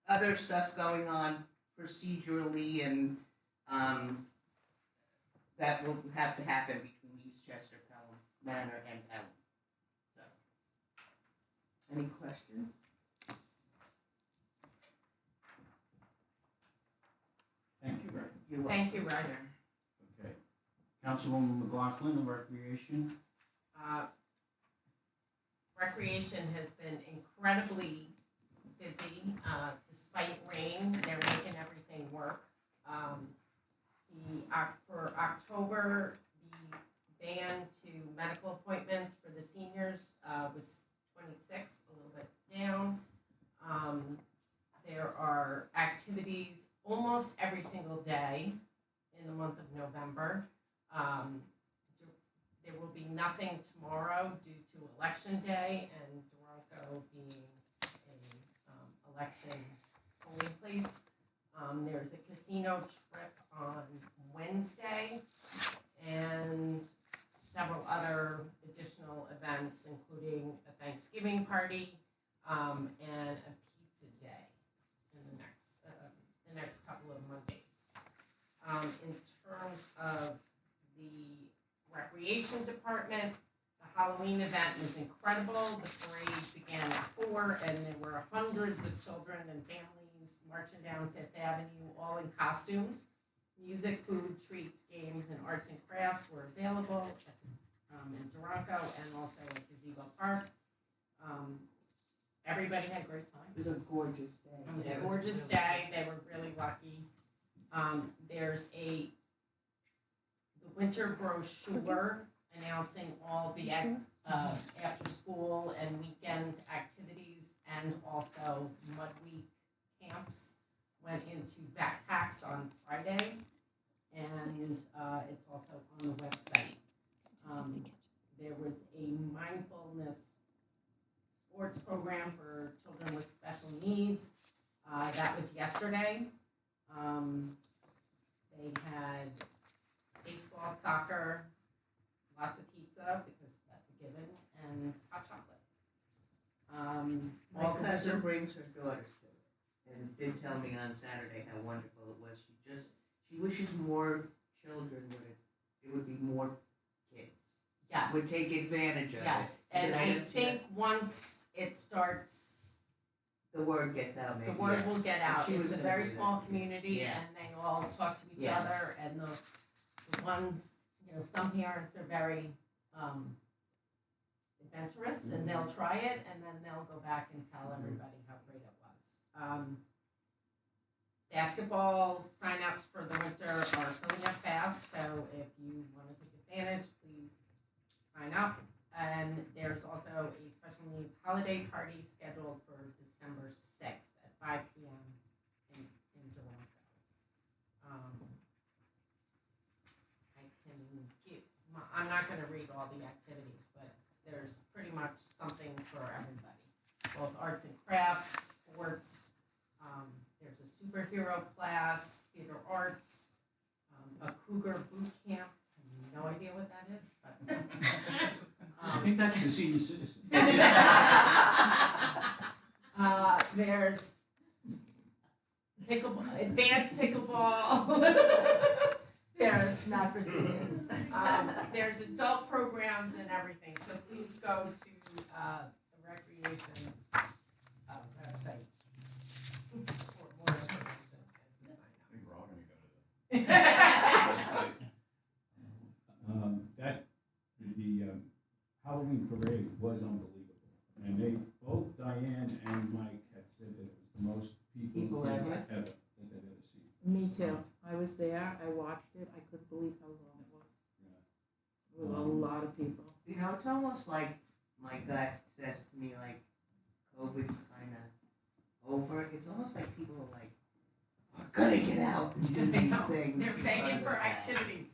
other stuff's going on procedurally, and um, that will have to happen between Eastchester, Pelham Manor, and Pelham. So, any questions? Thank you, Ray. You're welcome. Thank you, Roger. Okay. Councilwoman McLaughlin of Recreation. Recreation has been incredibly busy, despite rain. They're making everything work. For October, the ban to medical appointments for the seniors was 26, a little bit down. There are activities almost every single day in the month of November. There will be nothing tomorrow due to Election Day and Toronto being a election polling place. There's a casino trip on Wednesday and several other additional events, including a Thanksgiving party and a pizza day in the next couple of Mondays. In terms of the recreation department, the Halloween event was incredible. The parade began at 4, and there were hundreds of children and families marching down Fifth Avenue, all in costumes. Music, food, treats, games, and arts and crafts were available in Toronto and also at Gazebo Park. Everybody had a great time. It was a gorgeous day. It was a gorgeous day. They were really lucky. There's the winter brochure announcing all the after school and weekend activities, and also Mud Week camps went into backpacks on Friday, and it's also on the website. There was a mindfulness sports program for children with special needs. That was yesterday. They had baseball, soccer, lots of pizza because that's a given, and hot chocolate. My cousin brings her daughters to it, and did tell me on Saturday how wonderful it was. She wishes more children it would be more kids. Yes. Would take advantage of it. Yes, and I think once it starts, the word gets out. Maybe the word will get out. She It's was a gonna very do that. small community, Yeah. and they all talk to each Yes. other. And the ones, some parents are very adventurous, and they'll try it, and then they'll go back and tell everybody how great it was. Basketball sign-ups for the winter are filling up fast, so if you want to take advantage, please sign up. And there's also a special needs holiday party scheduled for December 6th at 5 p.m. in Toronto. I'm not going to read all the activities, but there's pretty much something for everybody. Both arts and crafts, sports. There's a superhero class, theater arts, a cougar boot camp. I have no idea what that is, but I think that's the senior citizen. there's pickleball, advanced pickleball. There's not for seniors. There's adult programs and everything. So please go to the recreation website for more information. I think we're all going to go to the website. The Halloween parade was unbelievable, and they both Diane and Mike had said that it was the most people Ever? that they've ever seen. Me too. I was there. I watched it. I couldn't believe how long it was. Yeah. It was a lot of people. It's almost like my gut says to me, like, COVID's kind of over. It's almost like people are like, we're gonna get out and do these things. They're begging because for of that. activities.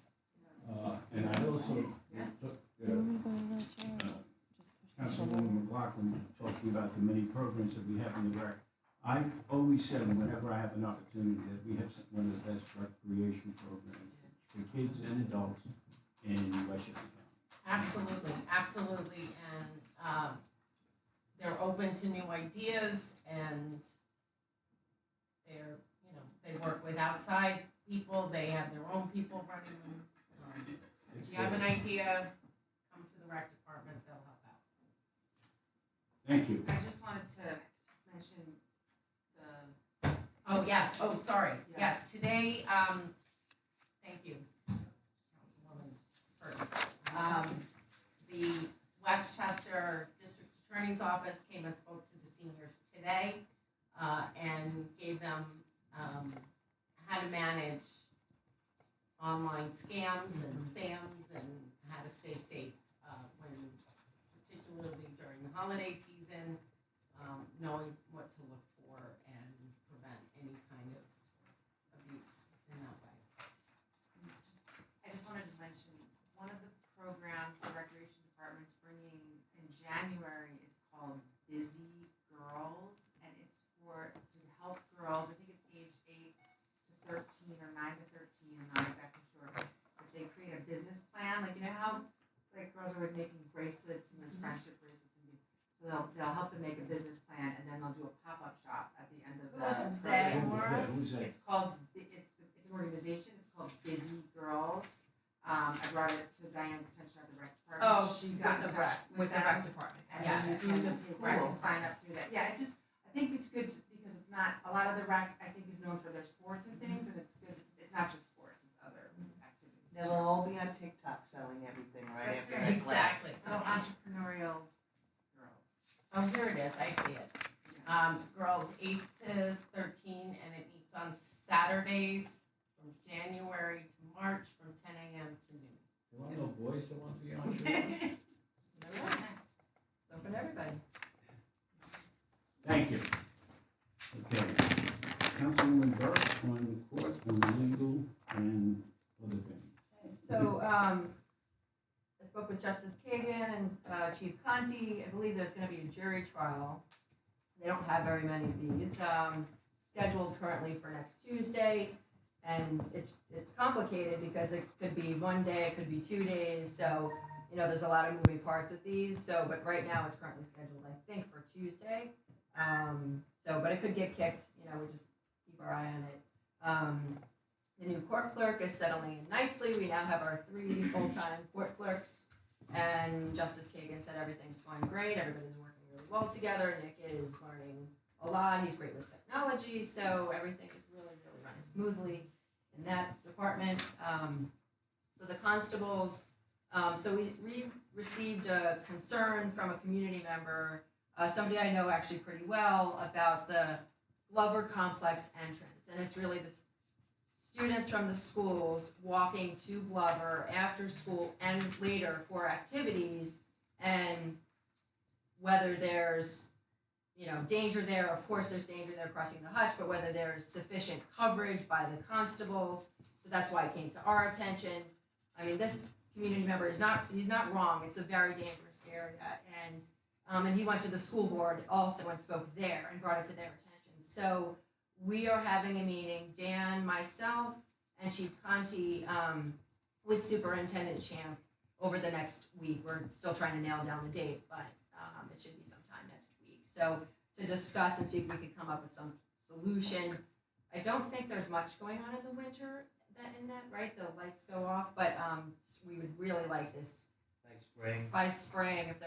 And I also took Councilwoman McLaughlin talking about the many programs that we have in the rec. I've always said, whenever I have an opportunity, that we have one of the best recreation programs for kids and adults in Westchester County. Absolutely, absolutely, and they're open to new ideas, and outside people, they have their own people running them. If you have an idea, come to the rec department, they'll help out. Thank you. I just wanted to mention the, Oh, yes, oh, sorry, Yeah. yes, today, thank you, Councilwoman Burton. The Westchester District Attorney's Office came and spoke to the seniors today, and gave them, how to manage online scams and spams and how to stay safe, when, particularly during the holiday season, knowing what to look for and prevent any kind of abuse in that way. I just wanted to mention, one of the programs the Recreation Department's bringing in January is called Busy Girls, and it's to help girls, I think it's age 8 to 13 or 9 to 13, I'm not exactly sure, but they create a business plan, like, you know how, like, girls are always making bracelets and there's friendship bracelets, and so they'll help them make a business plan, and then they'll do a pop-up shop at the end of the Who's program. that? Who's that? It's called, it's an organization, it's called Busy Girls. I brought it to Diane's attention at the rec department. Oh, She with got the in touch rec, with the them, rec department, and yes. then the rec can sign up through that. Yeah, it's just, I think it's good because it's not, a lot of the rec, I think, is known for their sports and things, and it's good, it's not just sports, it's other activities. They'll all be on TikTok selling everything right That's after right. that class. Exactly. Little entrepreneurial girls. Oh, here it is, I see it. Girls 8 to 13, and it meets on Saturdays from January to March from 10 a.m. to noon. There are no boys that want to be on it? Open to everybody. Thank you. Okay. Councilwoman Burke on the court, on legal and other things. So, I spoke with Justice Kagan and Chief Conti. I believe there's gonna be a jury trial. They don't have very many of these, scheduled currently for next Tuesday. And it's complicated because it could be one day, it could be 2 days, so, you know, there's a lot of moving parts with these, so, but right now it's currently scheduled, I think, for Tuesday. But it could get kicked, you know, we just keep our eye on it. The new court clerk is settling in nicely, we now have our 3 full-time court clerks, and Justice Kagan said everything's going great, everybody's working really well together, Nick is learning a lot, he's great with technology, so everything is really, really running smoothly in that department. So the constables, so we received a concern from a community member, somebody I know actually pretty well, about the Glover Complex entrance. And it's really the students from the schools walking to Glover after school and later for activities, and whether there's, you know, danger there. Of course there's danger there crossing the hutch, but whether there's sufficient coverage by the constables. So that's why it came to our attention. I mean, this community member he's not wrong. It's a very dangerous area, and he went to the school board also and spoke there and brought it to their attention. So we are having a meeting, Dan, myself, and Chief Conti, with Superintendent Champ over the next week. We're still trying to nail down the date, but it should be sometime next week. So to discuss and see if we could come up with some solution. I don't think there's much going on in the winter right? The lights go off, but we would really like this Like spring. by spring if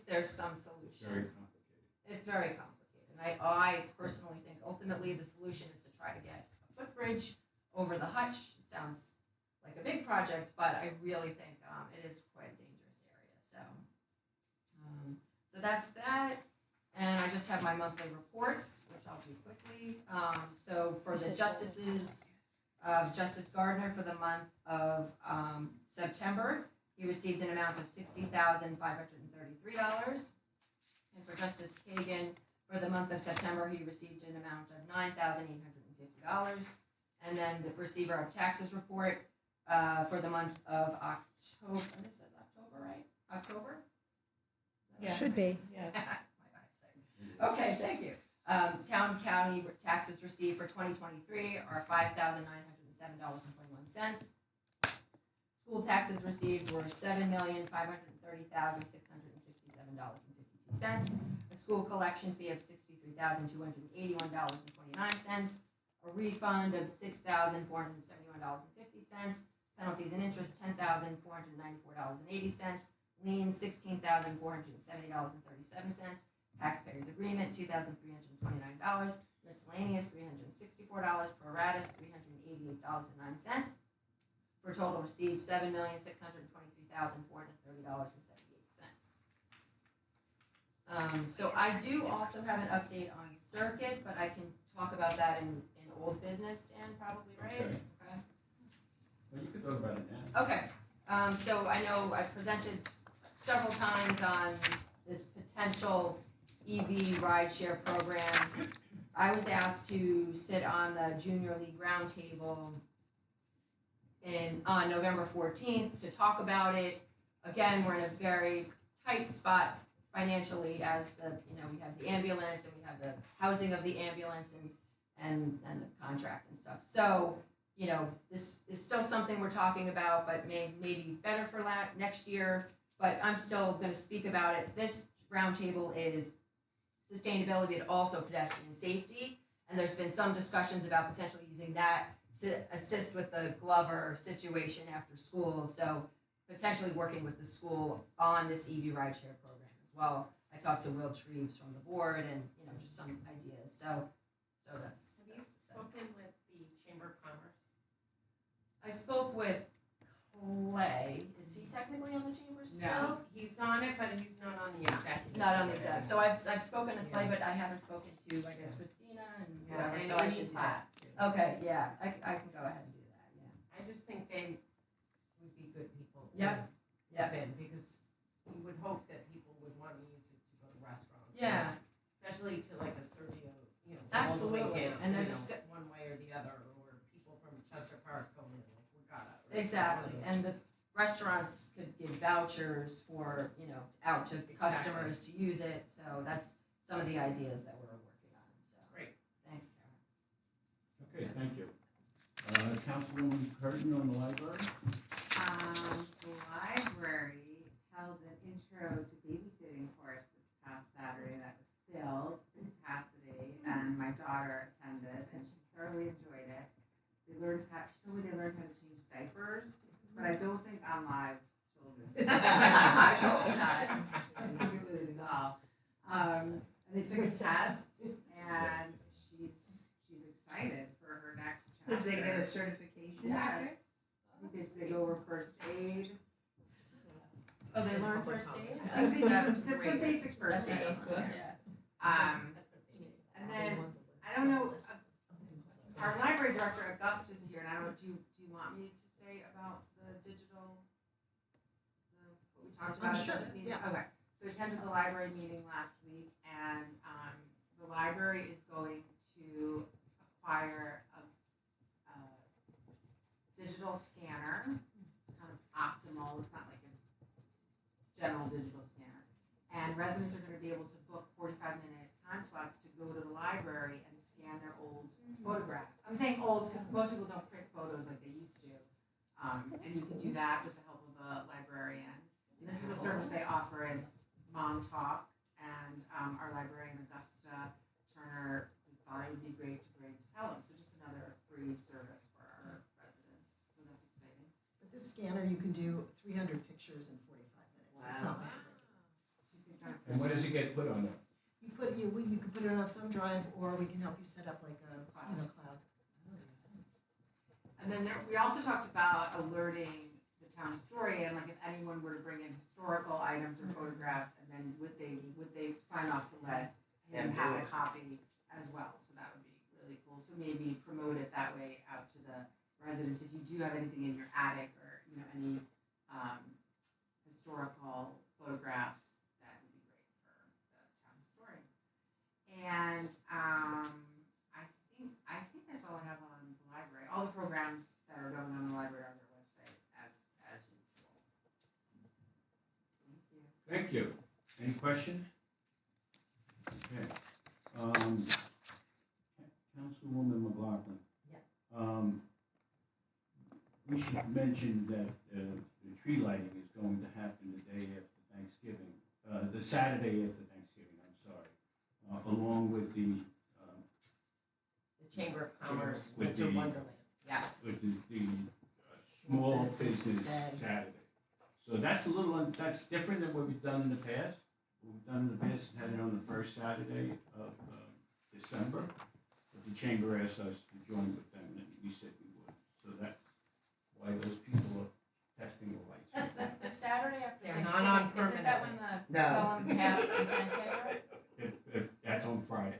there's some solution. Very complicated. It's very complicated. And I personally think ultimately the solution is to try to get a footbridge over the hutch. It sounds like a big project, but I really think it is quite a dangerous area. So that's that. And I just have my monthly reports, which I'll do quickly. So for the justices, Justice Gardner for the month of September, he received an amount of $60,533. And for Justice Kagan, for the month of September, he received an amount of $9,850. And then the receiver of taxes report for the month of October. This says October, right? October? Yeah. Should be. Yeah. Okay, thank you. Town county taxes received for 2023 are $5,907.21. School taxes received were $7,530,667.52. A school collection fee of $63,281.29. A a refund of $6,471.50, penalties and interest $10,494.80, lien $16,470.37, taxpayers agreement $2,329, miscellaneous $364, proratus $388.09, for a total received $7,623,430.78. So I do also have an update on circuit, but I can talk about that in old business, and probably, right? Okay. Okay. Well, you could talk about it now. Okay, so I know I've presented several times on this potential EV rideshare program. I was asked to sit on the Junior League Roundtable on November 14th to talk about it. Again, we're in a very tight spot financially, as we have the ambulance and we have the housing of the ambulance and the contract and stuff. So, this is still something we're talking about, but maybe better for next year. But I'm still going to speak about it. This roundtable is sustainability, but also pedestrian safety. And there's been some discussions about potentially using that to assist with the Glover situation after school. So potentially working with the school on this EV rideshare program as well. I talked to Will Treves from the board, and just some ideas. So that's. Have you spoken with the Chamber of Commerce? I spoke with Clay. Is he technically on the chamber still? No, he's on it, but he's not on the executive. Not on the exec. So I've spoken to Clay, but I haven't spoken to, I guess, Christina and whoever. So I should do that. Okay, yeah, I can go ahead and do that. Yeah. I just think they would be good people to Yep. have in, because you would hope that people would want to use it to go to restaurants. Yeah. Especially to like a Sergio, Absolutely. all the way down, And they're one way or the other, or people from Chester Park going in like Regatta. Exactly, and the restaurants could give vouchers for, out to customers to use it, so that's some of the ideas that we're working on, so. Great. Thanks, Karen. Okay, thank you. Councilwoman Curtin on the library? The library held an intro to babysitting course this past Saturday that was filled to capacity, and my daughter attended, and she thoroughly enjoyed it. She told me they learned how to change diapers, but I don't think on live children. I hope not. I think it was a doll. And they took a test, and she's excited for her next chapter. Did they get a certification? Yes. They go over first aid. Oh, they learned first aid? That's some basic first That's aid. awesome, yeah. And then, I don't know, our library director, Augustus, here, and I don't know, do you want me to say about the digital, what we talked about? Sure, at the meeting? yeah. Okay, so I attended the library meeting last week, and, the library is going to acquire a digital scanner. It's kind of optimal, it's not like a general digital scanner. And residents are gonna be able to book 45-minute time slots to go to the library and scan their old photographs. I'm saying old because most people don't print photos like they used to. And you can do that with the help of a librarian. And this is a service they offer in Montauk, and our librarian, Augusta Turner, thought it would be great to bring to Pelham. So just another free service for our residents. So that's exciting. But this scanner, you can do 300 pictures in 45 minutes. It's not like a regular. And when does it get put on there? You can put it on a thumb drive, or we can help you set up like a cloud. And then we also talked about alerting the town historian, like if anyone were to bring in historical items or photographs, and then would they sign off to let him have a copy as well? So that would be really cool. So maybe promote it that way out to the residents. If you do have anything in your attic or any historical photographs, that would be great for the town historian. And I think that's all I have on the library. All the programs that are going on in the library are on their website as usual. Thank you. Thank you. Any questions? Okay. Councilwoman McLaughlin. Yes. We should mention that the tree lighting is going to happen the day after Thanksgiving, the Saturday after Thanksgiving, I'm sorry, along with the Chamber of Commerce, With Winter the- Wonderland, yes. With the small Business business day. Saturday. So that's a little, that's different than what we've done in the past. What we've done in the past is had it on the first Saturday of December. But the chamber asked us to join with them, and we said we would. So that's why those people are testing the lights. That's the Saturday after They're not on Thanksgiving, isn't that when the No. Pelham half and 10K are? That's on Friday.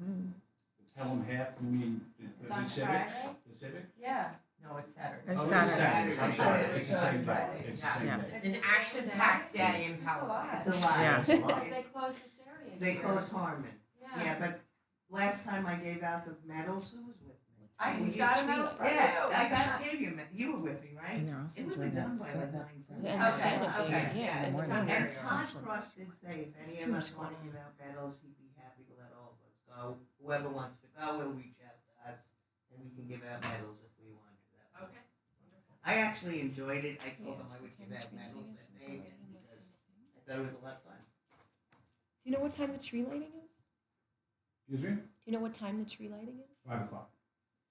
Mm. Tell them half, I mean, It's the on civic, Friday? the civic? Yeah. No, it's Saturday. It's Oh, Saturday. I'm sorry, Saturday. it's the same day, Friday. it's the Yeah. same Yeah. day. It's An the same action-packed day? day in It's a Pelham. lot. It's a lot. Yeah. Because they closed this area. They here. closed Harmon. Yeah. Yeah, but last time I gave out the medals, who was with me? I We got did- a medal from you. Yeah, I gave you, you were with me, right? And they're also It was doing done that by so like that- 9:30. Yeah, and the Okay, Santa okay. thing, Yeah, in the it's morning. not And very Todd Social. Cross did say if It's any too of much us want to going give out medals, he'd be happy to let all of us go. Whoever wants to go will reach out to us, and we can give out medals if we want to do that. Okay, wonderful. I actually enjoyed it. I told Yeah, them I would it's give what out time medals it's that been day doing. because I thought it was a lot of fun. Do you know what time the tree lighting is? Excuse me? Do you know what time the tree lighting is? 5 o'clock.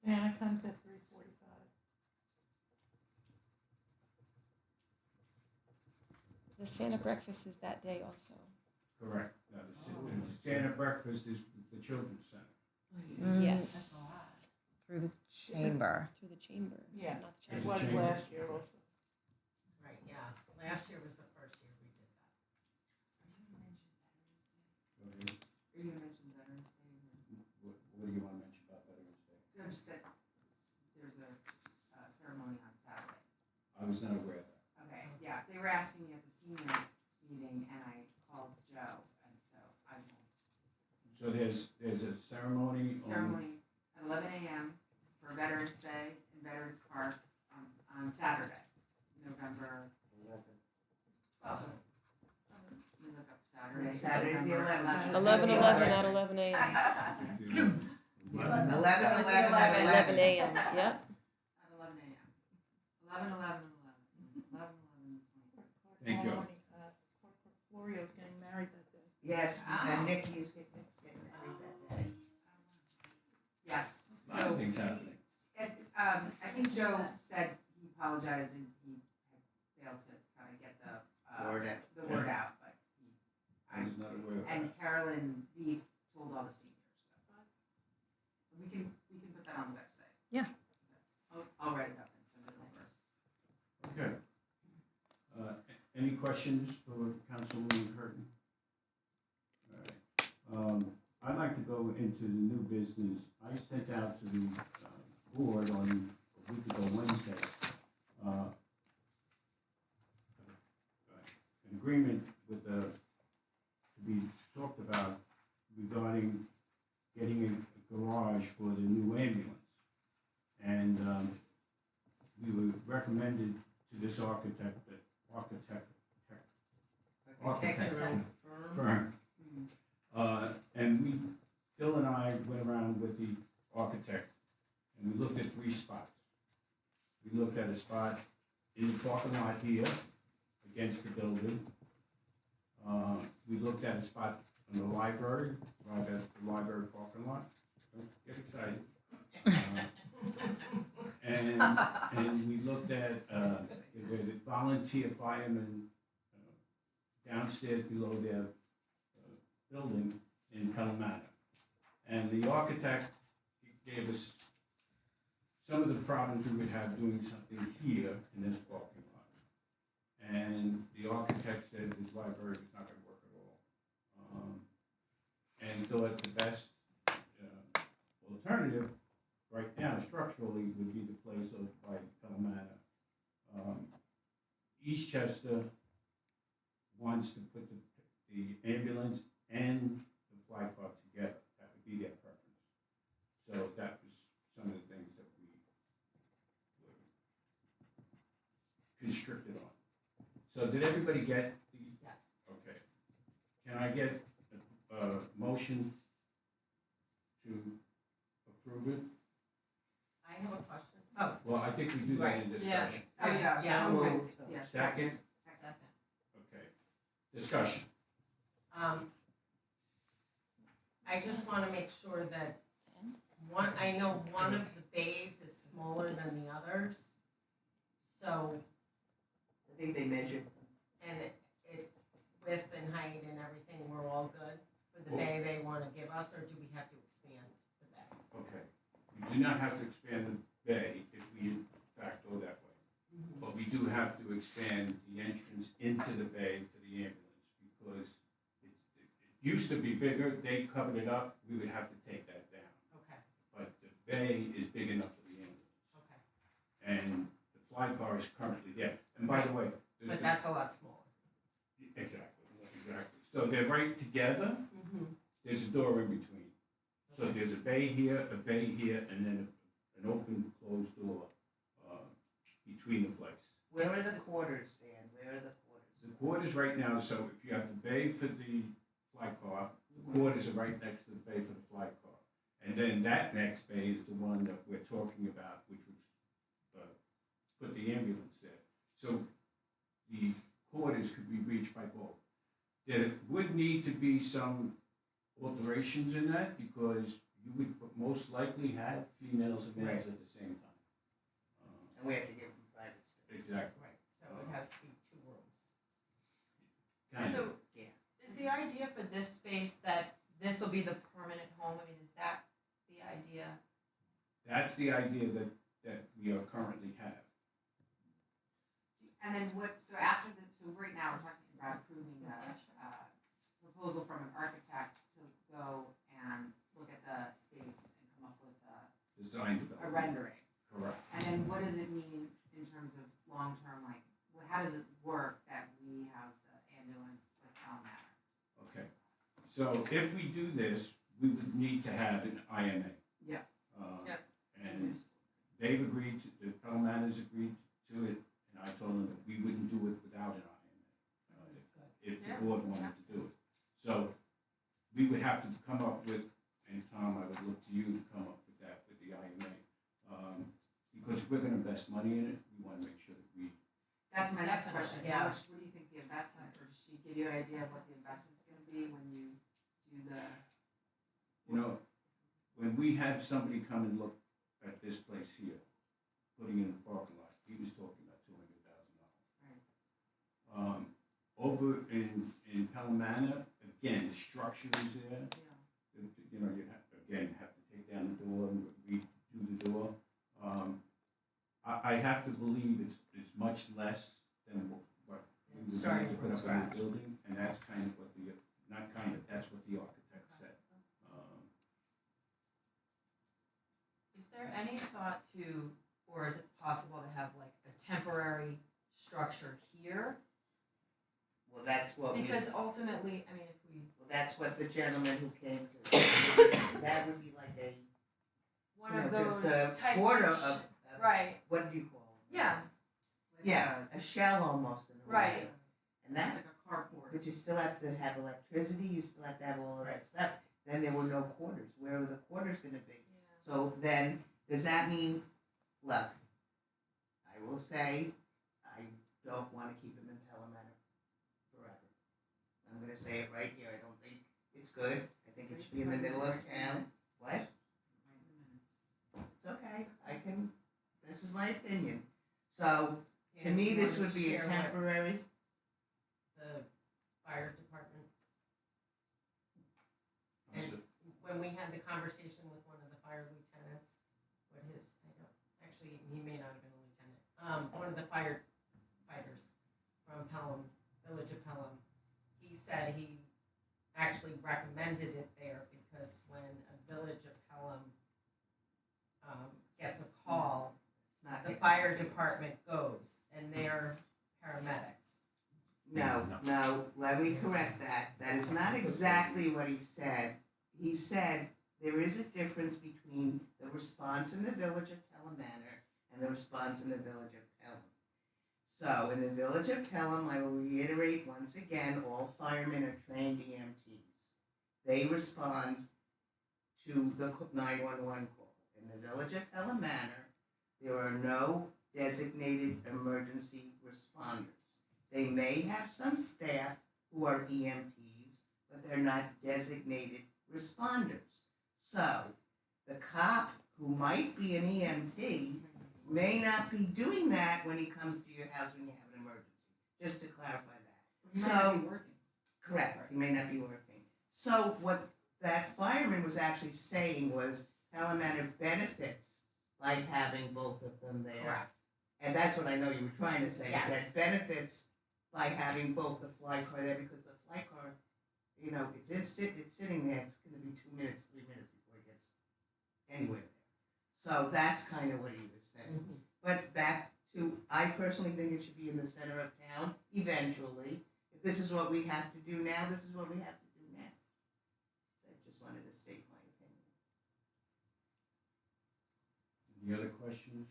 Santa comes at 3:45. The Santa breakfast is that day also. Correct. Now, the Santa breakfast is the children's center. Yes. That's a lot. Through the chamber. Through the chamber. Yeah, Not the It It's chamber. a was change. last year also. Right, yeah. Last year was the first year we did that. Are you gonna mention Veterans Day? What do you want to mention about Veterans Day? No, just that there's a ceremony on Saturday. I was not aware of that. Okay, yeah, they were asking me at the senior meeting and I called Joe and so I will. So there's a ceremony on, Ceremony at 11 a.m. for Veterans Day in Veterans Park on Saturday, November 12th. Let me look up Saturday. Saturday's the November 11th. 11:11 at 11 a.m. 11, 11, 11 a.m. Yep. At 11 a.m. 11, 11, 11. 11, 11, 20. Thank you. Gloria's getting married that day. Yes, Ah. and Nikki is getting married that day. Yes. A lot of things happening. I think Joe said he apologized and he had failed to kind of get the Word out. the word out, but I was not aware of and that. Carolyn B told all the seniors. So. We can put that on the website. Yeah. I'll write it up and send it over. Okay. Any questions for Councilwoman Curtin? All right. I'd like to go into the new business. I sent out to the board on a week ago Wednesday, an agreement with to be talked about regarding getting a garage for the new ambulance. And we were recommended to this architectural Architectural firm. firm. And Bill and I went around with the architect, and we looked at 3 spots. We looked at a spot in the parking lot here, against the building. We looked at a spot in the library, right at the library parking lot. Don't get excited. And we looked at the volunteer firemen downstairs below their building in Pelham. And the architect gave us some of the problems we would have doing something here in this parking lot. And the architect said his library was not going to work at all. And thought the best alternative right now structurally would be the place of by Pelham. Eastchester wants to put the ambulance and the fly club together. That would be their preference. So that was some of the things that we were constricted on. So did everybody get the? Yes. Okay. Can I get a motion to approve it? I have a question. Oh, Well, I think we do that in discussion. Oh, yeah. Yeah. Okay. Yeah, Second? Second. Okay. Discussion. I just want to make sure that I know one of the bays is smaller than the others. So, I think they measured. and it width and height and everything, we're all good for the bay they wanna give us, or do we have to expand the bay? Okay. We do not have to expand the bay if we in fact go that way. But we do have to expand the entrance into the bay for the ambulance because it used to be bigger, they covered it up, we would have to take that down. Okay, But the bay is big enough for the ambulance. okay, And the fly car is currently there. And by the way. but that's a lot smaller. Exactly, exactly. So they're right together, there's a door in between. So there's a bay here, and then an open, closed door, between the place. Where are the quarters, Dan? Where are the quarters? The quarters right now, so if you have the bay for the fly car, the quarters are right next to the bay for the fly car. And then that next bay is the one that we're talking about, which would put the ambulance there. So the quarters could be reached by both. There would need to be some alterations in that because you would most likely have females and males at the same time. And we have to give them private space. Exactly. Right, so it has to be 2 rooms. Kind of. So, Yeah. is the idea for this space that this will be the permanent home? I mean, is that the idea? That's the idea that we are currently have. And then what, so after the, so right now, we're talking about approving a proposal from an architect to go and look at the space and come up with Design a development. rendering. Correct. And then what does it mean in terms of long-term, like, how does it work that we house the ambulance with Pelham Manor? Okay. So if we do this, we would need to have an IMA. Yeah. Yep. And they've agreed to, the Pelham Manor's agreed to it, and I told them that we wouldn't do it without an IMA. If the Yeah. board wanted to do it. So we would have to come up with, and Tom, I would look to you to come up with that, with the IMA. Because if we're gonna invest money in it, we wanna make sure that we, That's my next Definitely, question. yeah. How much, what do you think the investment, or does she give you an idea of what the investment's gonna be when you do the? you know, when we had somebody come and look at this place here, putting in a parking lot, he was talking about $200,000. Right. Over in Pelham Manor, again, the structure is there. Yeah. You know, you have to take down the door and redo the door. I have to believe it's much less than what we would Starting need to from put up in scratch. the building, and that's kind of what that's what the architect said. Is there any thought to, or is it possible to have like a temporary structure here? Well, that's what we, Because ultimately, I mean, if we, well, that's what the gentleman who came to, that would be like a, one you of know, those just a types quarter of, of, right, what do you call it? yeah, Yeah, a shell almost in a way. right. And that, Like a carport. but you still have to have electricity, you still have to have all of that stuff. Then there were no quarters. Where were the quarters gonna be? So then, does that mean, look, I will say, I don't wanna keep him in Pelham Manor forever. I'm gonna say it right here, I don't think it's good, I think it should be in the middle of town. What? It's okay, this is my opinion. So, to And me, you this wanna would be a share what temporary, The fire department, So- and when we had the conversation with one of the fire lieutenants, what his, I don't, actually, he may not have been a lieutenant, one of the firefighters from Pelham, Village of Pelham, he said he actually recommended it there because when a Village of Pelham gets a call, it's not. the fire department goes and they're paramedics. No, let me correct that. That is not exactly what he said. He said there is a difference between the response in the Village of Pelham Manor and the response in the Village of Pelham. So, in the Village of Pelham, I will reiterate once again, all firemen are trained EMTs. They respond to the 911 call. In the Village of Pelham Manor, there are no designated emergency responders. They may have some staff who are EMTs, but they're not designated responders. So, the cop who might be an EMT may not be doing that when he comes to your house when you have an emergency. Just to clarify that. You might not be working. Correct, he may not be working. So what that fireman was actually saying was Pelham Manor benefits by having both of them there. Correct. And that's what I know you were trying to say. Yes. That benefits by having both the fly car there because the fly car, you know, it's sitting there. It's going to be 2 minutes, 3 minutes before it gets anywhere there. So that's kind of what he was saying. But back to, I personally think it should be in the center of town eventually. If this is what we have to do now, this is what we have to do now. I just wanted to state my opinion. Any other questions?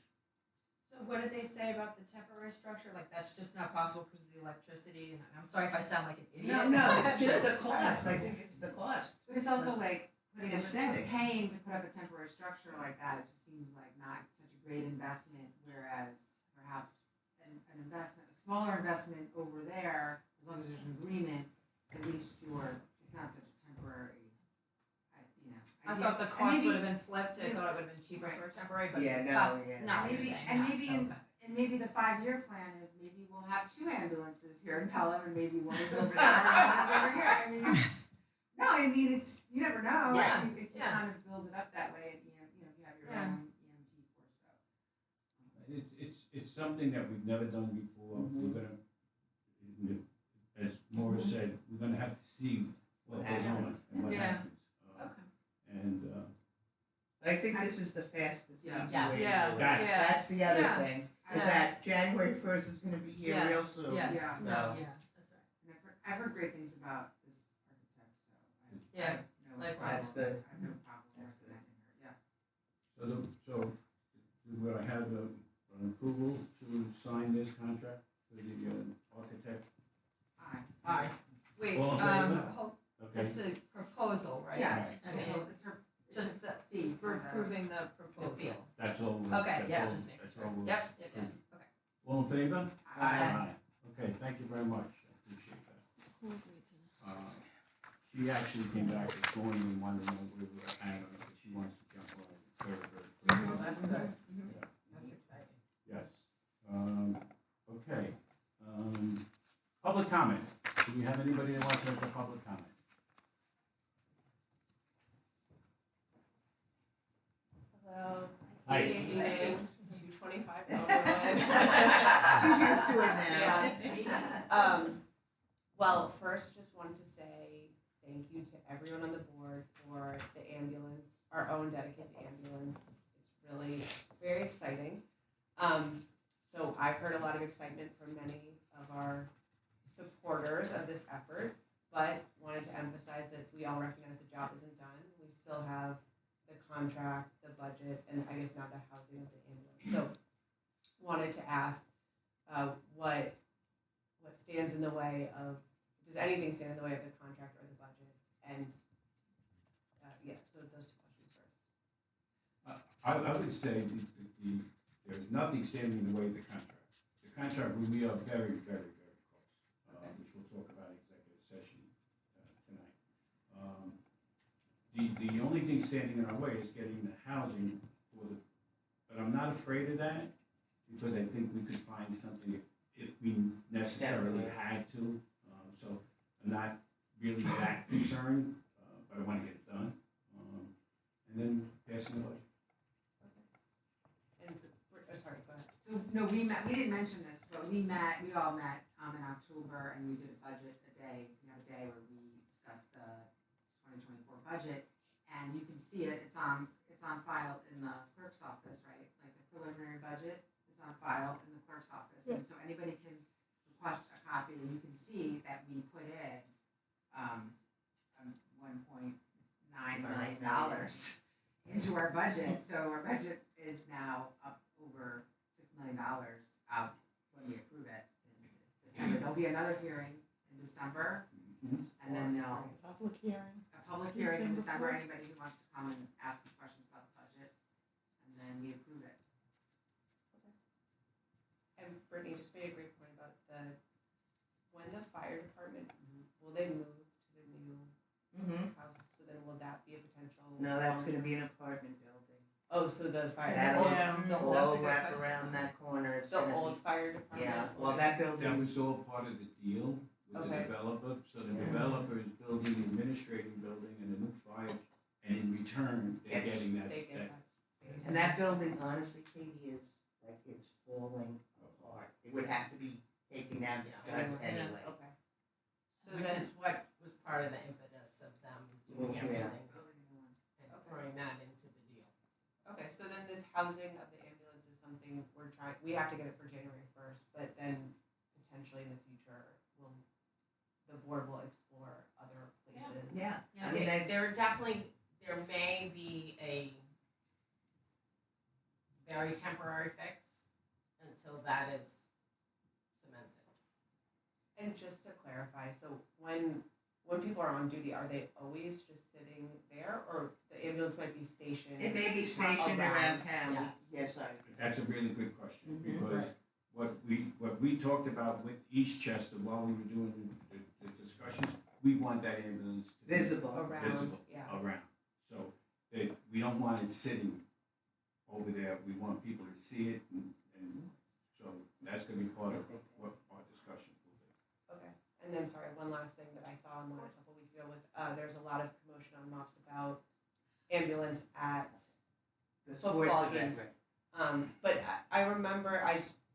So what did they say about the temporary structure? Like, that's just not possible because of the electricity, and I'm sorry if I sound like an idiot. No, it's just the cost. I think it's the cost. But it's also like putting Aesthetic. paying to put up a temporary structure like that, it just seems like not such a great investment, whereas perhaps an investment, a smaller investment over there, as long as there's an agreement, at least it's not such a temporary, you know. I idea. thought the And cost maybe- would have been flipped. I thought it would have been cheaper Right. for a temporary, but Yeah, it's no, cost, yeah. not what you're Maybe- saying. and not, maybe so, in- okay. And maybe the 5-year plan is maybe we'll have 2 ambulances here in Pelham and maybe one is over there and one is over here. I mean, no, I mean, it's, you never know. Yeah, If you yeah. kind of build it up that way, you know, if you have your Yeah. own EMT force, so. It's something that we've never done before. We're gonna, as Maura said, we're gonna have to see what goes on and what Yeah. happens. Okay. And, But I think this is the fastest, Yeah. easy Yes. way to Yeah. do it. Got it. Yeah. That's the other Yeah. thing, is Yeah. that January 1st is gonna be here real Yes, soon. yes, Yeah. no, So- yeah, that's right. And I've heard great things about this architect, so I Yeah, have no likewise. problem. That's good. I have no problem That's good. recommending her, yeah. so do I have an approval to sign this contract for the architect? Aye. Wait, All in favor? Okay. it's a proposal, right? Yes, I mean, it's her, just the fee for approving the proposal. That's all. Okay, that's yeah, all- just making that's sure. all we'll- Yep, okay. All in favor? Aye. Okay, thank you very much. I appreciate that. Who agreed to She actually came back this morning and wanted to know where we were at, and she wants to jump on very, very Well, quickly. that's good. Yeah. That's exciting. Yes. Okay. Public comment. Do we have anybody that wants to make a public comment? Hello. Hi. Evening, 225 She's used to it now. Yeah. Well, first, just wanted to say thank you to everyone on the board for the ambulance, our own dedicated ambulance. It's really very exciting. So I've heard a lot of excitement from many of our supporters of this effort, but wanted to emphasize that we all recognize the job isn't done. We still have the contract, the budget, and I guess now the housing of the ambulance. So wanted to ask what stands in the way of, does anything stand in the way of the contract or the budget? And so those 2 questions first. I would say there's nothing standing in the way of the contract. The contract, we are very, very, very close, which we'll talk about in executive session tonight. The only thing standing in our way is getting the housing but I'm not afraid of that, because I think we could find something if we necessarily had to. So I'm not really that concerned, but I want to get it done. And then passing the budget. And so, sorry, go ahead. So, no, we didn't mention this, but we all met, in October and we did a budget day where we discussed the 2024 budget. And you can see it, it's on file in the clerk's office, right? Like the preliminary budget is on file in the clerk's office. And so anybody can request a copy and you can see that we put in, $1.9 million into our budget. So our budget is now up over $6 million when we approve it in December. There'll be another hearing in December, and then Public hearing. a public hearing in December. Anybody who wants to come and ask me questions about the budget, and then we approve it. And Brittany just made a great point about when the fire department, will they move to the new Mm-hmm. house? So then will that be a potential? No, that's gonna be an apartment building. Oh, so the fire, That'll Yeah. the all That's a good wrap question. around that corner. It's the gonna old be- fire department? Yeah, well, that That building, was all part of the deal with the Okay. developer, so the Yeah. developer is building the administrating building and the new fire, and in return, they're Yes. getting that, They get that, that space. and that building, honestly, Katie, is like, it's falling apart. It would have to be taken down to studs Yeah. anyway. Okay. So Which then, is what was part of the impetus of them doing Yeah. everything Building a new one. and Okay. throwing that into the deal. okay, so then this housing of the ambulance is something we have to get it for January 1st, but then potentially in the future, the board will explore other places. Yeah, Yeah. I mean, There may be a very temporary fix until that is cemented. And just to clarify, so when people are on duty, are they always just sitting there, or the ambulance might be stationed? it may be stationed around town. Yes. Yes, sorry. that's a really good question, Mhm. because what we talked about with Eastchester while we were doing the discussions, we want that ambulance to be Visible. Around, visible yeah. around. So that we don't want it sitting over there, we want people to see it, and so that's gonna be part of what our discussions will be. Okay, and then, sorry, one last thing that I saw online a couple weeks ago was, there's a lot of commotion on MOPS about ambulance at, The Football sports games. event, right. but I remember,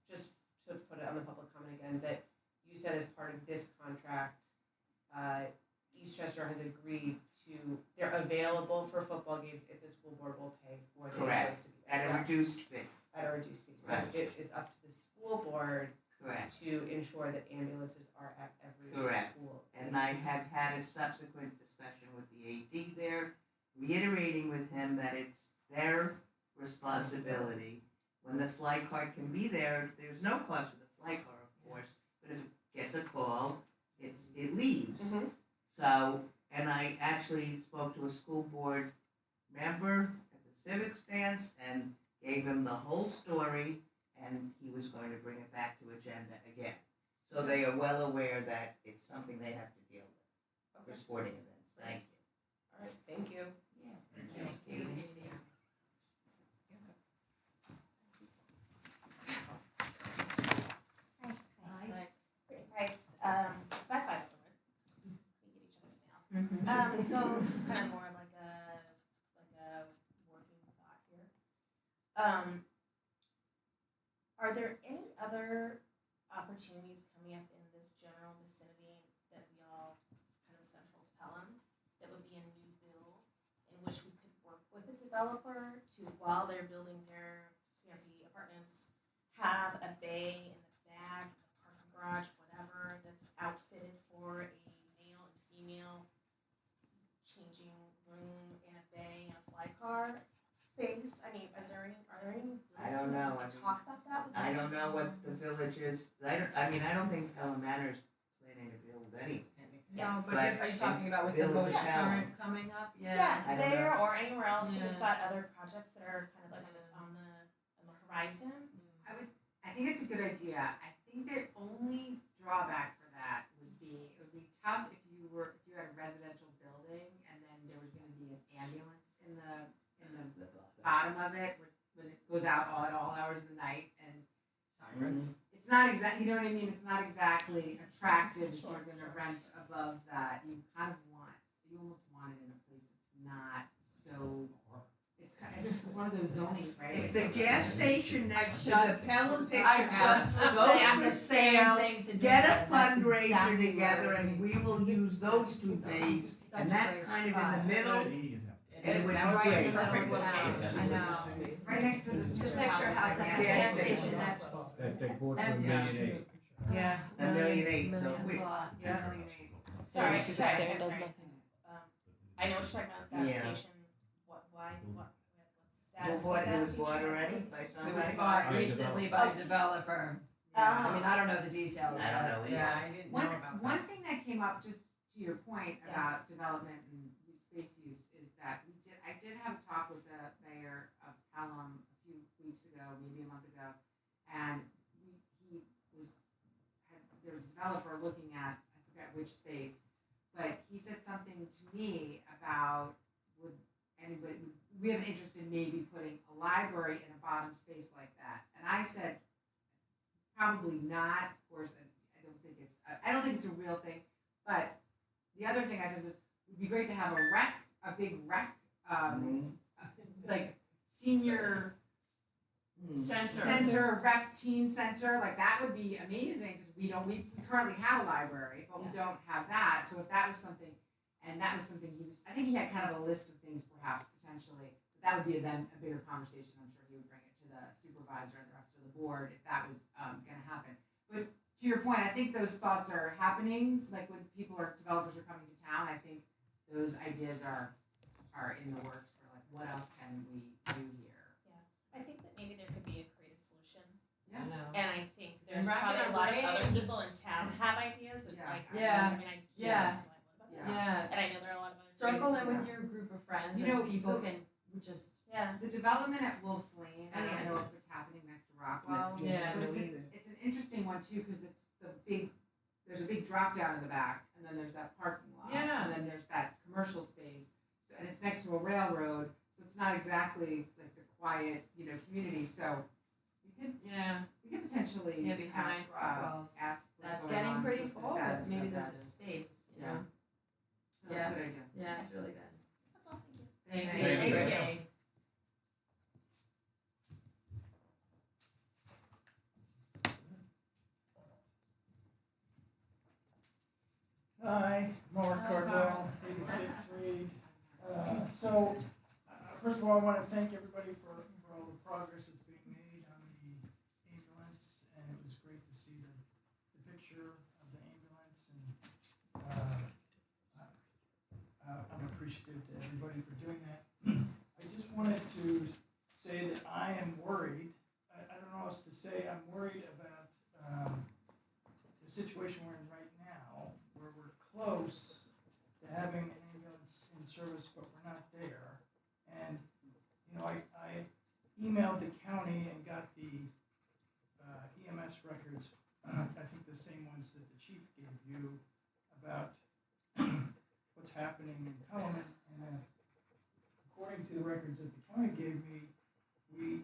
just to put it on the public comment again, that you said as part of this contract, Eastchester has agreed they're available for football games if the school board will pay for the Correct. ambulance to be. At a Correct. reduced fee, At a reduced fee, so Right. it is up to the school board correct. to ensure that ambulances are at every Correct. school. And I have had a subsequent discussion with the AD there, reiterating with him that it's their responsibility. When the fly card can be there, there's no cost for the fly card, of course, but if it gets a call, it leaves. Mhm. So, and I actually spoke to a school board member at the civic stance and gave him the whole story, and he was going to bring it back to agenda again. So they are well aware that it's something they have to deal with for Okay, sporting events. Thank you. all right, thank you. Yeah. Thank Thanks, Katie. Price, 5 we get each other's mail. So this is kind of more of like a working thought here. Are there any other opportunities coming up in this general vicinity that we all, kind of central to Pelham, that would be a new build in which we could work with a developer to, while they're building their fancy apartments, have a bay in the back, a parking garage, whatever, that's outfitted for a male and female changing room in a bay and a fly car space? I mean, are there any I don't know. we talk about that with I don't know what the village is. I don't think Pelham Manor's planning to build anything. No, but But are you talking about with the Village most of Pelham. current coming up? Yeah, I don't there know. or anywhere else. Yeah. We've got other projects that are kind of like Yeah. on the horizon. I think it's a good idea. I think the only drawback for that would be, it would be tough if you had a residential building and then there was gonna be an ambulance in the bottom of it when it goes out at all hours of the night and sirens. It's not exact, you know what I mean? It's not exactly attractive if you're gonna rent above that. You almost want it in a place that's not so, it's one of those zoning, right? It's the gas station next to the Just- Pelham Picture I House. just was Goes saying for the same sale. thing to Get a Dana. That's fundraiser exactly together what I and mean. we will use those two bays. Such And a that's great kind of in spot. the middle. It is would that be would great. be perfect Wow. location. I know. Right next to the Picture house, that's a Gas gas station. station, that's That they bought for empty. $1,800,000. Yeah. $1.8 million, so Millions, we- a lot. Yeah. Sorry, Because sorry, there I'm does sorry. nothing. I know what you're talking about, that Yeah. station. What's the Well, status what, of it that was station? bought already by It was somebody? bought I recently developed by a developer. Oh. I mean, I don't know the details. I don't know but either. Yeah, I didn't know about that. One thing that came up, just to your point Yes. about development and space use, is that I did have a talk with the mayor of Pelham a few weeks ago, maybe a month ago, and there was a developer looking at, I forget which space, but he said something to me about would we have an interest in maybe putting a library in a bottom space like that. And I said, probably not. Of course, I don't think it's a real thing. But the other thing I said was, it would be great to have a big rec, like senior center, rec teen center. Like that would be amazing because we currently have a library, but we don't have that. So if that was something, and that was something I think he had kind of a list of things perhaps potentially. But that would be then a bigger conversation. I'm sure he would bring it to the supervisor and the rest of the board if that was going to happen. But to your point, I think those thoughts are happening. Like when developers are coming to town, I think those ideas are in the works for like what else can we do here. I think that maybe there could be a creative solution. I know. And I think there's And probably a lot of other brains. people in town have ideas and like, Yeah. I mean, I just Yeah. was like, what about that? Yeah. And I know there are a lot of other Circle creative in with your group of friends, You and know, people can just. Yeah. The development at Wolf's Lane, I Any don't know if ideas? it's happening next to Rockwell. Yeah. But it's an interesting one too, because there's a big drop down in the back, and then there's that parking lot. Yeah. And then there's that commercial space, and it's next to a railroad, so it's not exactly like the quiet, community, so we could potentially Behind ask, Rockwell's. ask what's That's going getting on, pretty what the full, but status maybe of there's that a is. space, you Yeah. know? That's a good idea. Yeah, it's really good. That's all, thank you. Thank Thank you. you. Thank you. Hi, Mark Cardwell, 86 Reed. First of all, I want to thank everybody for all the progress that's being made on the ambulance, and it was great to see the picture of the ambulance, and I'm appreciative to everybody for doing that. I just wanted to say that I am worried. I don't know what else to say. I'm worried about the situation we're in right now, where we're close to having an ambulance in service, but we're not there. And, I emailed the county and got the EMS records, I think the same ones that the chief gave you about what's happening in Pelham. And according to the records that the county gave me, we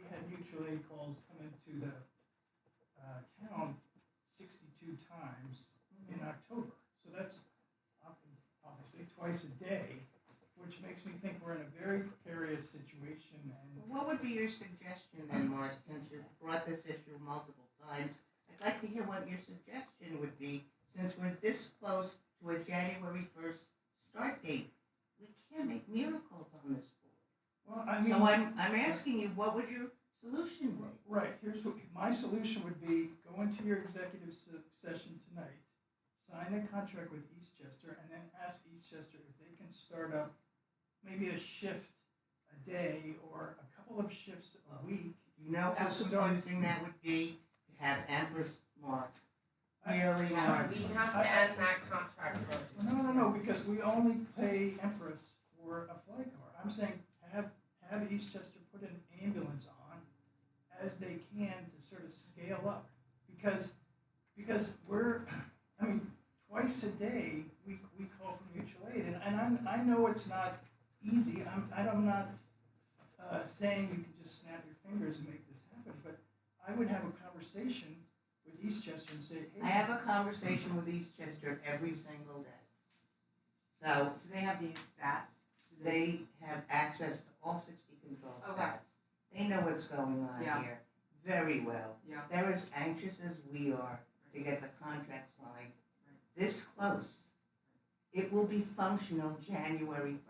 had mutual aid calls come into the town 62 times in October. So that's obviously twice a day, which makes me think we're in a very precarious situation. And What would be your suggestion then, Mark, since you've brought this issue multiple times? I'd like to hear what your suggestion would be, since we're this close to a January 1st start date. We can't make miracles on this board. well, I mean, So I'm asking you, what would your solution be? right. Here's what my solution would be: go into your executive session tonight, sign a contract with Eastchester, and then ask Eastchester if they can start up maybe a shift a day or a couple of shifts a week. You know how to start. confusing that would be to have Empress Mark. Really, Mark? We have to end that contract first. No, because we only pay Empress for a fly car. I'm saying have Eastchester put an ambulance on as they can to sort of scale up, because twice a day we call for mutual aid, and I know it's not easy. I'm not saying you can just snap your fingers and make this happen, but I would have a conversation with Eastchester and say, hey. I have a conversation with Eastchester every single day. So Do they have these stats? they have access to all 60 control Okay. stats. They know what's going on Yeah. here very well. Yeah. They're as anxious as we are to get the contract signed this close. It will be functional January 1st.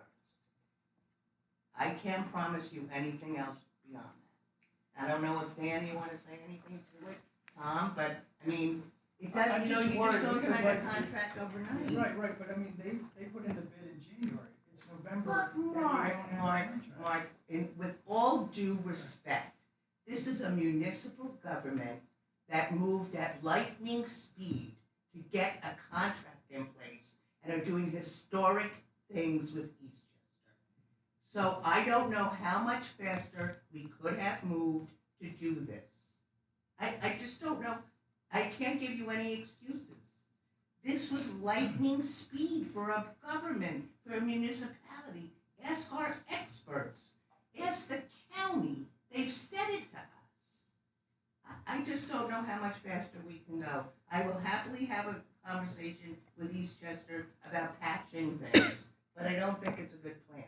I can't promise you anything else beyond that. I don't know if Dan, you want to say anything to it, Tom, but I mean, it does, I'm you know, just you worried just don't because, sign a like, contract overnight. Right, but I mean, they put in the bid in January. It's November. But and we don't Mark, have a contract. with all due respect, this is a municipal government that moved at lightning speed to get a contract in place and are doing historic things with Eastchester. So I don't know how much faster we could have moved to do this. I just don't know. I can't give you any excuses. This was lightning speed for a government, for a municipality. Ask our experts. Ask the county. They've said it to us. I just don't know how much faster we can go. I will happily have a conversation with Eastchester about patching things, but I don't think it's a good plan.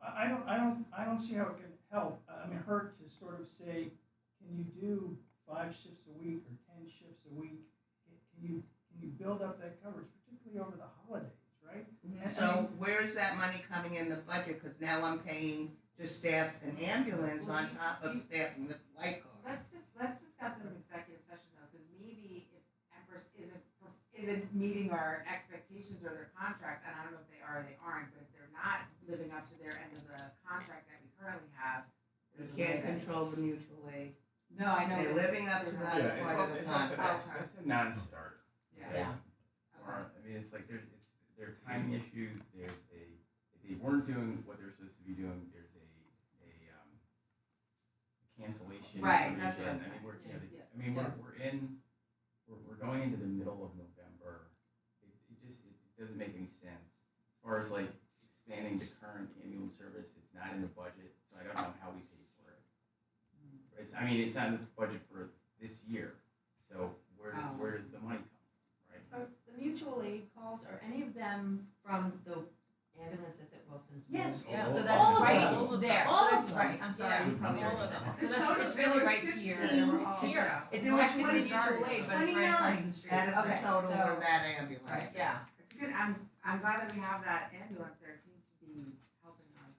I don't see how it can help, hurt to sort of say, can you do 5 shifts a week or 10 shifts a week? Can you build up that coverage, particularly over the holidays, right? So where is that money coming in the budget? Because now I'm paying to staff an ambulance on top of staffing the light car. Let's discuss it in executive session though, because maybe if Empress isn't meeting our expectations or their contract, and I don't know if they are or they aren't, but if they're not living up to their end of the contract that we currently have, You there's a can't way that- control the mutual aid. No, I know. They're living up to that Yeah, part of the it's also, contract. it's a non-starter. Yeah. Or, I mean, it's like there are timing issues, if they weren't doing what they're supposed to be doing, there's a cancellation. Right, that's what I'm provision. saying. I mean, we're going into the middle of November. It doesn't make any sense. As far as like expanding the current ambulance service, it's not in the budget, so I don't know how we pay for it. It's not in the budget for this year, so where does the money come from, right? Are the mutual aid calls, are any of them from the ambulance that's at Wilson's? Yes. Yeah, All so of that's them. right All of there, them. so that's All of right, I'm sorry, Yeah. you probably All already of said them. that, so The that's, total- it's there really were right 15. here, It's it's here. it's There were technically mutual 22, aid, but it's right across the street, Out of the okay, total so, of that ambulance. right, yeah. It's good, I'm glad that we have that ambulance there, it seems to be helping us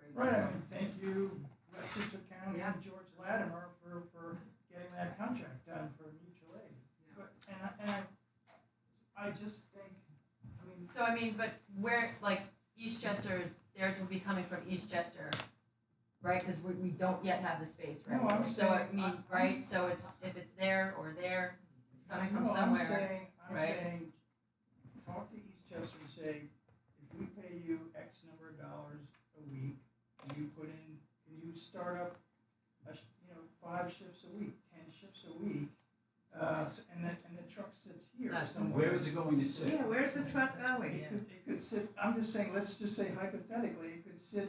a great Right, deal. thank you, Westchester County Yeah. and George Latimer for getting that contract done for mutual aid. But, I just think, So but where, like, Eastchester's, theirs will be coming from Eastchester, right, cause we don't yet have the space, right? No, I'm So saying- it means, right, so it's, if it's there or there, it's coming from no, somewhere. I'm right? saying, talk to Eastchester and say, if we pay you X number of dollars a week, can you start up, 5 shifts a week, 10 shifts a week, and the truck sits here That's- somewhere. Where is it going to sit? Yeah, where's the truck going? It could sit, I'm just saying, let's just say hypothetically, it could sit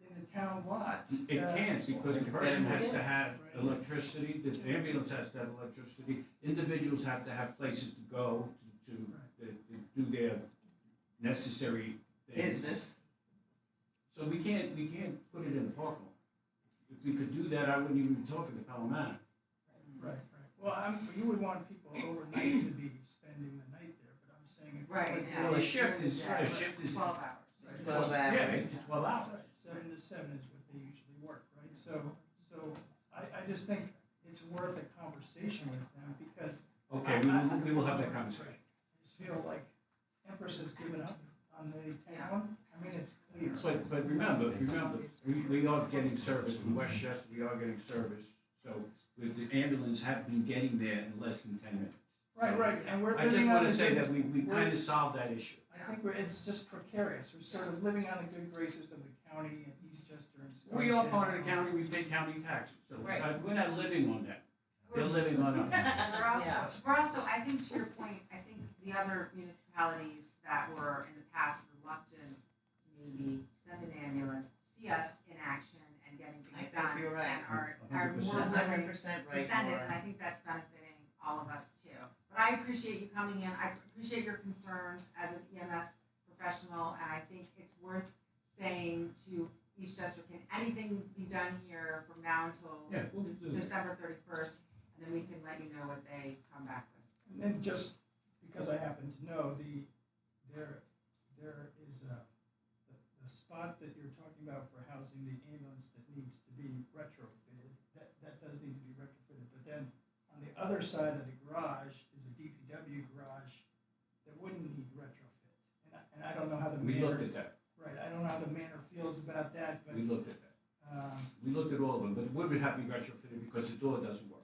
in the town lot. It can't, because the person has to have Right. electricity, the ambulance has to have electricity, individuals have to have places to go to do their necessary things. Business. So we can't put it in the parking lot. If we could do that, I wouldn't even be talking to Pelham. Right. Well, you would want people overnight to be spending the night there, but I'm saying. if- Right, like, yeah. Well, a shift is 12 hours. 12 Yeah, hours. 8 to 12 hours. 7 to 7 is what they usually work, right? So I just think it's worth a conversation with them because Okay, we will have that conversation. I just feel like Empress has given up on the town. It's clear. But remember, we are getting service from Westchester, we are getting service, so with the ambulance have been getting there in less than 10 minutes. Right, and we're I just living on wanna the say good, that we kind of solved that issue. I think it's just precarious. We're sort of living on the good graces of the county and Eastchester and stuff. We are part of the county, we pay county taxes, so Right. we're not living on that. They're living on us. We're also, I think to your point, I think the other municipalities that were in the past reluctant to maybe send an ambulance, see us in action and getting I things think done. you're right. And are 100%. more willing 100% to right, send it, Laura. and I think that's benefiting all of us too. But I appreciate you coming in, I appreciate your concerns as an EMS professional, and I think it's worth saying to Eastchester, can anything be done here from now until Yeah, we'll do that. December 31st, and then we can let you know what they come back with. And then just because I happen to know, there is the spot that you're talking about for housing the ambulance that needs to be retrofitted, that does need to be retrofitted. But then on the other side of the garage is a DPW garage that wouldn't need retrofit. And I don't know how the We manor, looked at that, right, I don't know how the manor feels about that, but, we looked at that. We looked at all of them, but it would have to be retrofitted because the door doesn't work.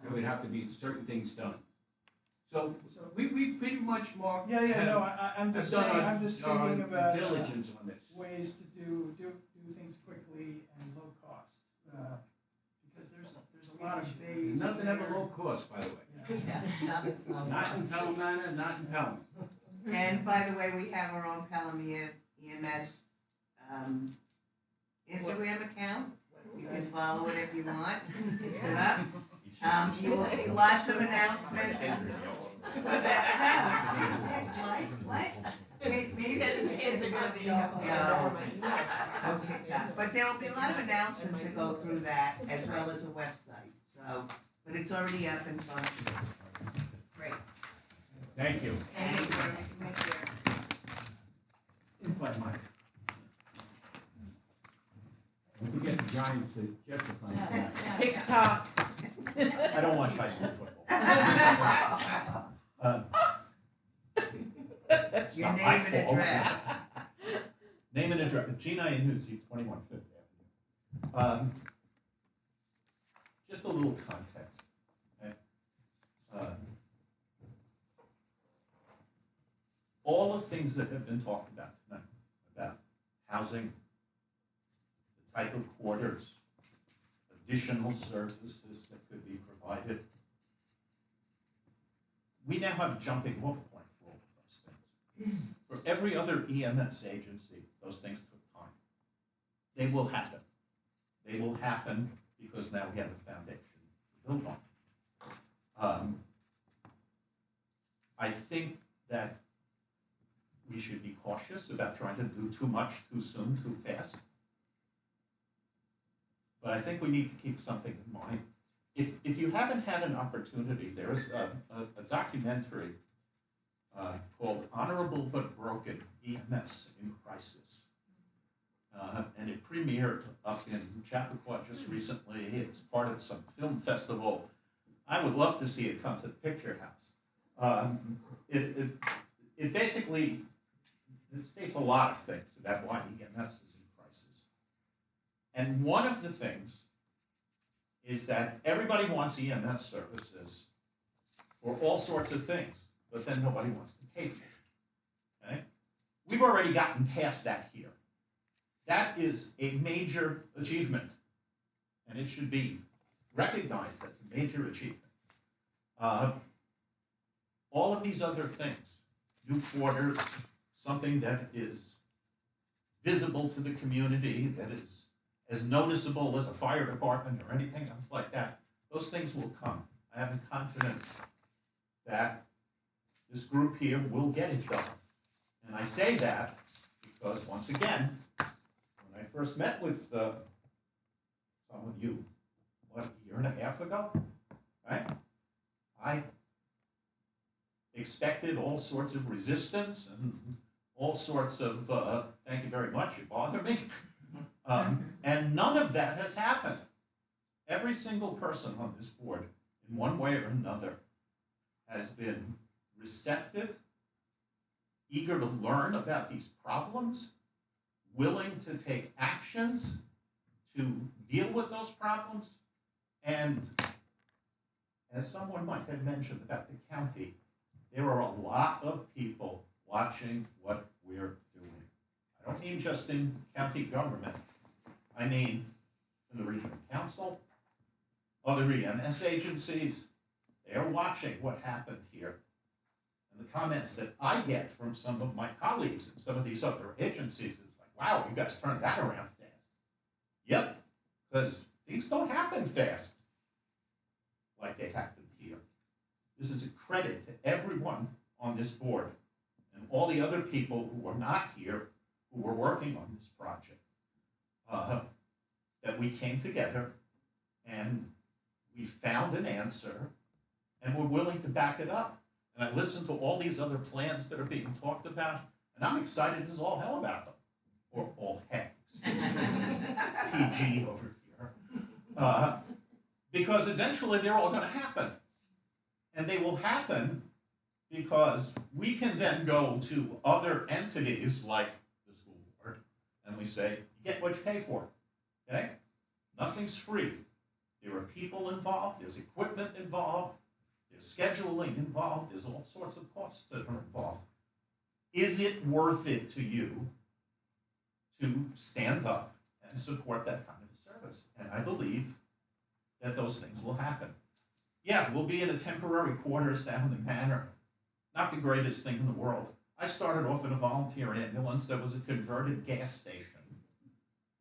There would have to be certain things done. So we pretty much, Mark, yeah, no, I'm have just done saying, I'm just thinking about diligence on this. ways to do things quickly and low cost. Because there's a lot of days. Nothing ever low cost, by the way. Yeah, nothing's low Not in cost. Pelham, not in Pelham. And by the way, we have our own Pelham EMS Instagram account. You can follow it if you want. Look it up. You will see lots of announcements. What? Maybe his kids are gonna be up. No. Okay, but there will be a lot of announcements that go through that, as well as a website, so, but it's already up and functioning. Great. Thank you. Thank you. Thank you. If I might. Don't forget the Giants that Jets are playing tonight. TikTok. I don't watch high school football. It's Your not name my and fault. address. Name and address, Gina and Newsy, 21 Fifth Avenue. Just a little context. Okay? All the things that have been talked about tonight, about housing, the type of quarters, additional services that could be provided. We now have a jumping off point for all of those things. For every other EMS agency, those things took time. They will happen. They will happen because now we have a foundation to build on. I think that we should be cautious about trying to do too much, too soon, too fast. But I think we need to keep something in mind. If you haven't had an opportunity, there is a documentary called Honorable But Broken, EMS in Crisis. And it premiered up in Chappaqua just recently. It's part of some film festival. I would love to see it come to the Picture House. It basically states a lot of things about why EMS is in crisis. And one of the things is that everybody wants EMS services for all sorts of things, but then nobody wants to pay for it. Okay? We've already gotten past that here. That is a major achievement, and it should be recognized as a major achievement. All of these other things, new quarters, something that is visible to the community, that is as noticeable as a fire department or anything else like that, those things will come. I have confidence that this group here will get it done. And I say that because, once again, when I first met with some of you, what, a year and a half ago, right? I expected all sorts of resistance and all sorts of, thank you very much, you bother me. And none of that has happened. Every single person on this board, in one way or another, has been receptive, eager to learn about these problems, willing to take actions to deal with those problems, and as someone might have mentioned about the county, there are a lot of people watching what we're doing. I don't mean just in county government. I mean in the regional council, other EMS agencies. They are watching what happened here. And the comments that I get from some of my colleagues in some of these other agencies is like, wow, you guys turned that around fast. Yep, because things don't happen fast like they happened here. This is a credit to everyone on this board and all the other people who are not here who were working on this project. That we came together and we found an answer and we're willing to back it up. And I listened to all these other plans that are being talked about, and I'm excited as all hell about them. Or all heck, PG over here. Because eventually they're all going to happen. And they will happen because we can then go to other entities like the school board and we say, you get what you pay for. Okay? Nothing's free. There are people involved, there's equipment involved, there's scheduling involved, there's all sorts of costs that are involved. Is it worth it to you to stand up and support that kind of a service? And I believe that those things will happen. Yeah, we'll be in a temporary quarters down in the manor. Not the greatest thing in the world. I started off in a volunteer ambulance that was a converted gas station.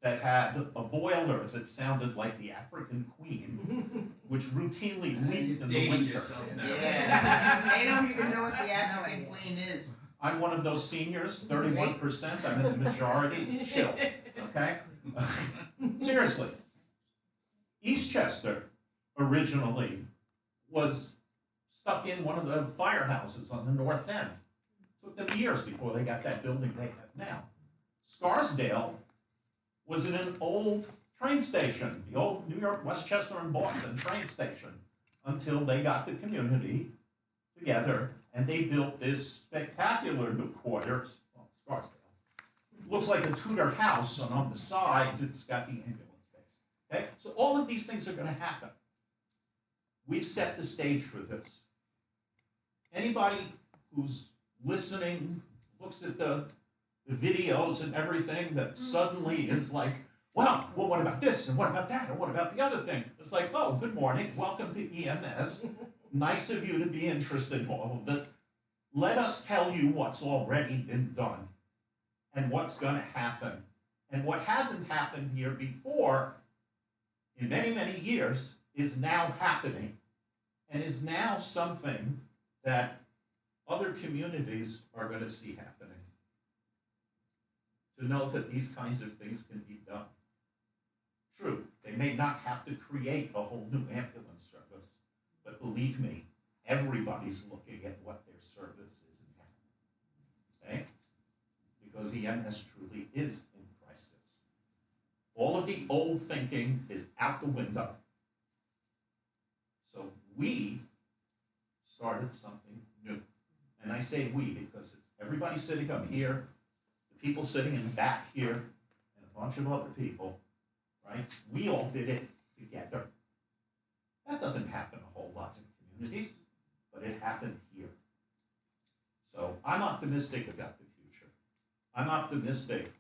that had a boiler that sounded like the African Queen, which routinely leaked in the Dating winter. yourself now. Yeah, they don't even know what the African Queen is. I'm one of those seniors, 31%, I'm in the majority, chill, okay? Seriously. Eastchester originally was stuck in one of the firehouses on the north end. Took them years before they got that building they have now. Scarsdale was in an old train station, the old New York, Westchester and Boston train station, until they got the community together and they built this spectacular new quarters, well, Scarsdale. Looks like a Tudor house, and on the side, it's got the ambulance base. Okay? So all of these things are gonna happen. We've set the stage for this. Anybody who's listening, looks at the videos and everything that suddenly is like, well, what about this, and what about that, and what about the other thing? It's like, oh, good morning, welcome to EMS. Nice of you to be interested in all of it. Let us tell you what's already been done and what's going to happen. And what hasn't happened here before in many, many years is now happening and is now something that other communities are going to see happening. To know that these kinds of things can be done. True, they may not have to create a whole new ambulance service, but believe me, everybody's looking at what their service is now. Okay? Because EMS truly is in crisis. All of the old thinking is out the window. So we started something new. And I say we because it's everybody sitting up here, the people sitting in the back here, and a bunch of other people, right? We all did it together. That doesn't happen a whole lot in communities, but it happened here. So I'm optimistic about the future. I'm optimistic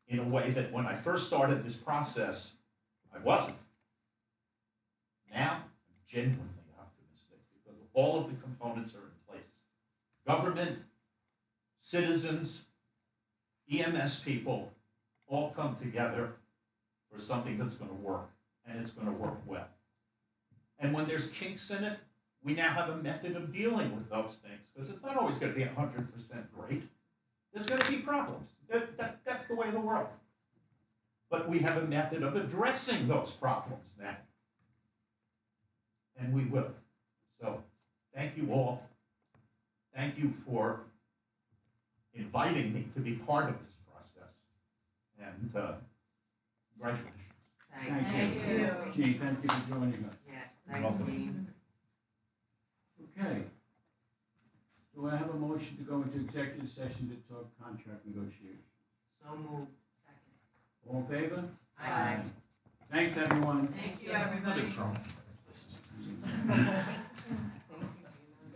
in a way that when I first started this process, I wasn't. Now, I'm genuinely optimistic because all of the components are in place. Government, citizens, EMS people all come together for something that's going to work, and it's going to work well. And when there's kinks in it, we now have a method of dealing with those things, because it's not always going to be 100% great. There's going to be problems. That's the way of the world. But we have a method of addressing those problems now. And we will. So, thank you all. Thank you for inviting me to be part of this process. And congratulations. Thank you. Gene, thank you for joining us. Yes, thank you, Dean. Okay. Do I have a motion to go into executive session to talk contract negotiations? So moved. All in favor? Aye. Thanks, everyone. Thank you, everybody. This is-